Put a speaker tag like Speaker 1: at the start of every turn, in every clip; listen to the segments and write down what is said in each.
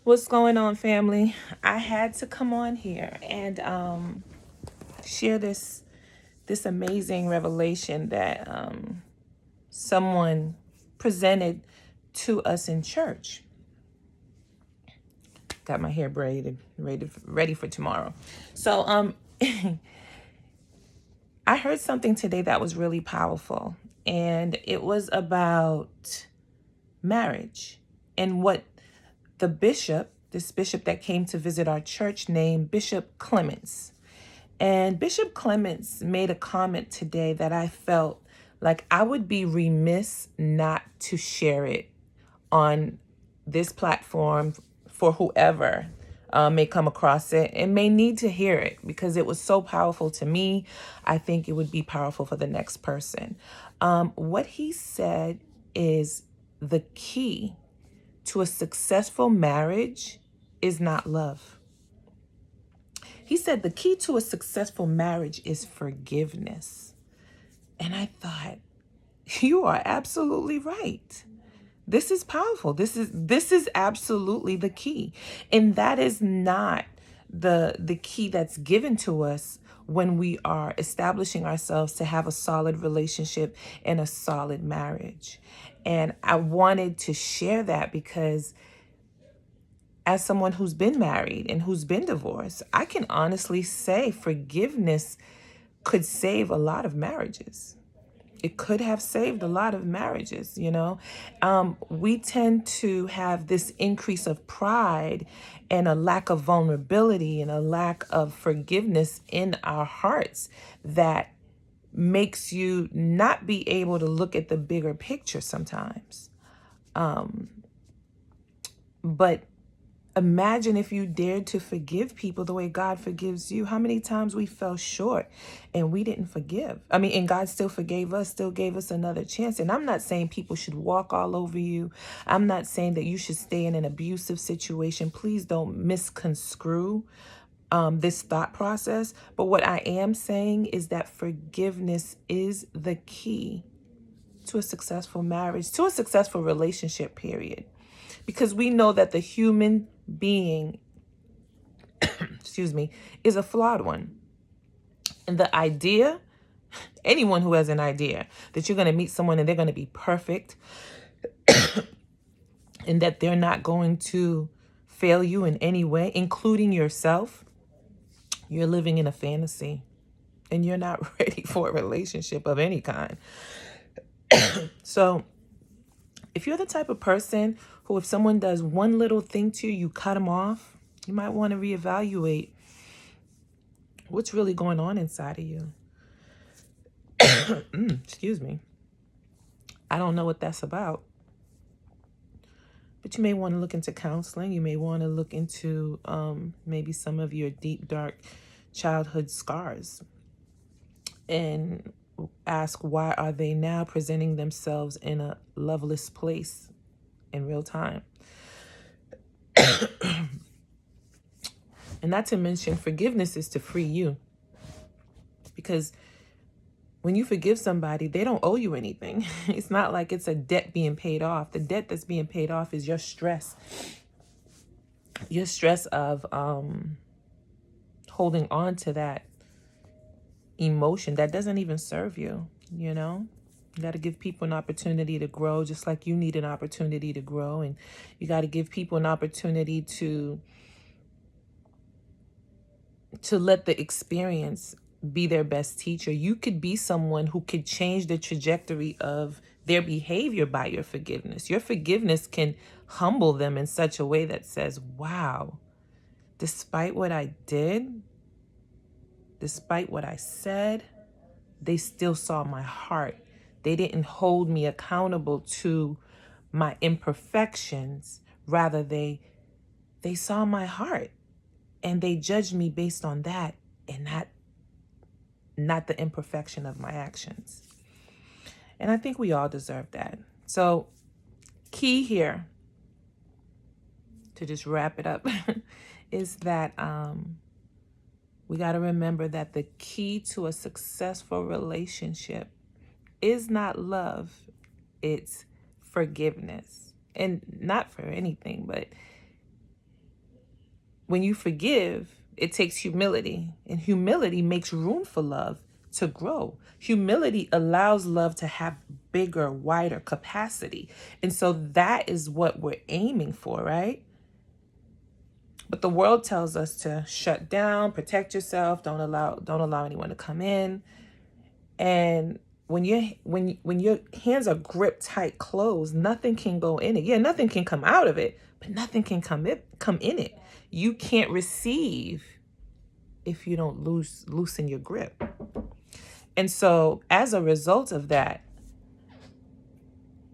Speaker 1: What's going on, family? I had to come on here and share this amazing revelation that someone presented to us in church. Got my hair braided, ready for tomorrow. So I heard something today that was really powerful, and it was about marriage and what this bishop that came to visit our church, named Bishop Clements. And Bishop Clements made a comment today that I felt like I would be remiss not to share it on this platform for whoever may come across it and may need to hear it, because it was so powerful to me. I think it would be powerful for the next person. What he said is the key to a successful marriage is not love. He said the key to a successful marriage is forgiveness. And I thought, you are absolutely right. This is powerful. This is absolutely the key. And that is not the key that's given to us when we are establishing ourselves to have a solid relationship and a solid marriage. And I wanted to share that because as someone who's been married and who's been divorced, I can honestly say forgiveness could save a lot of marriages. It could have saved a lot of marriages, you know. We tend to have this increase of pride and a lack of vulnerability and a lack of forgiveness in our hearts that makes you not be able to look at the bigger picture sometimes. But imagine if you dared to forgive people the way God forgives you. How many times we fell short and we didn't forgive? And God still forgave us, still gave us another chance. And I'm not saying people should walk all over you. I'm not saying that you should stay in an abusive situation. Please don't misconstrue this thought process. But what I am saying is that forgiveness is the key to a successful marriage, to a successful relationship, period. Because we know that the human being, is a flawed one. And the idea, anyone who has an idea that you're going to meet someone and they're going to be perfect and that they're not going to fail you in any way, including yourself, you're living in a fantasy and you're not ready for a relationship of any kind. So if you're the type of person who, if someone does one little thing to you, you cut them off, you might want to reevaluate what's really going on inside of you. Excuse me. I don't know what that's about. But you may want to look into counseling. You may want to look into maybe some of your deep, dark childhood scars and ask, why are they now presenting themselves in a loveless place in real time? And not to mention, forgiveness is to free you. Because when you forgive somebody, they don't owe you anything. It's not like it's a debt being paid off. The debt that's being paid off is your stress. Your stress of holding on to that emotion that doesn't even serve you, you know? You got to give people an opportunity to grow, just like you need an opportunity to grow. And you got to give people an opportunity to let the experience be their best teacher. You could be someone who could change the trajectory of their behavior by your forgiveness. Your forgiveness can humble them in such a way that says, wow, despite what I did, despite what I said, they still saw my heart. They didn't hold me accountable to my imperfections. Rather, they saw my heart and they judged me based on that and not the imperfection of my actions. And I think we all deserve that. So, key here, to just wrap it up, is that we got to remember that the key to a successful relationship is not love, it's forgiveness. And not for anything, but when you forgive, it takes humility, and humility makes room for love to grow. Humility allows love to have bigger, wider capacity. And so that is what we're aiming for, right? But the world tells us to shut down, protect yourself, don't allow anyone to come in. And when your hands are gripped tight closed, nothing can go in it. Yeah, nothing can come out of it, but nothing can come in it. You can't receive if you don't loosen your grip. And so as a result of that,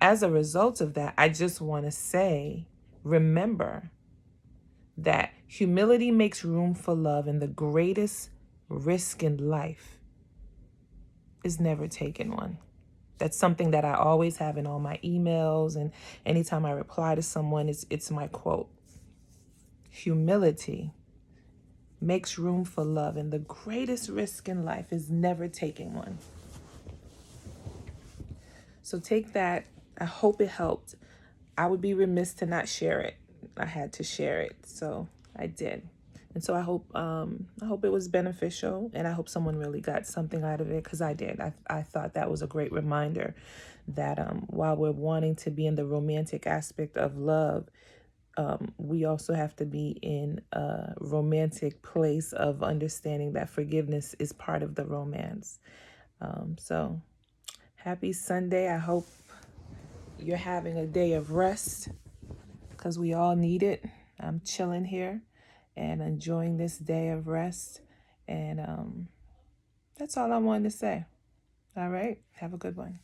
Speaker 1: I just want to say, remember that humility makes room for love, and the greatest risk in life is never taking one. That's something that I always have in all my emails, and anytime I reply to someone, it's my quote. Humility makes room for love, and the greatest risk in life is never taking one. So take that. I hope it helped. I would be remiss to not share it. I had to share it, so I did. And so I hope it was beneficial, and I hope someone really got something out of it, because I did. I thought that was a great reminder that while we're wanting to be in the romantic aspect of love, we also have to be in a romantic place of understanding that forgiveness is part of the romance. So happy Sunday. I hope you're having a day of rest, because we all need it. I'm chilling here and enjoying this day of rest. And that's all I wanted to say. All right. Have a good one.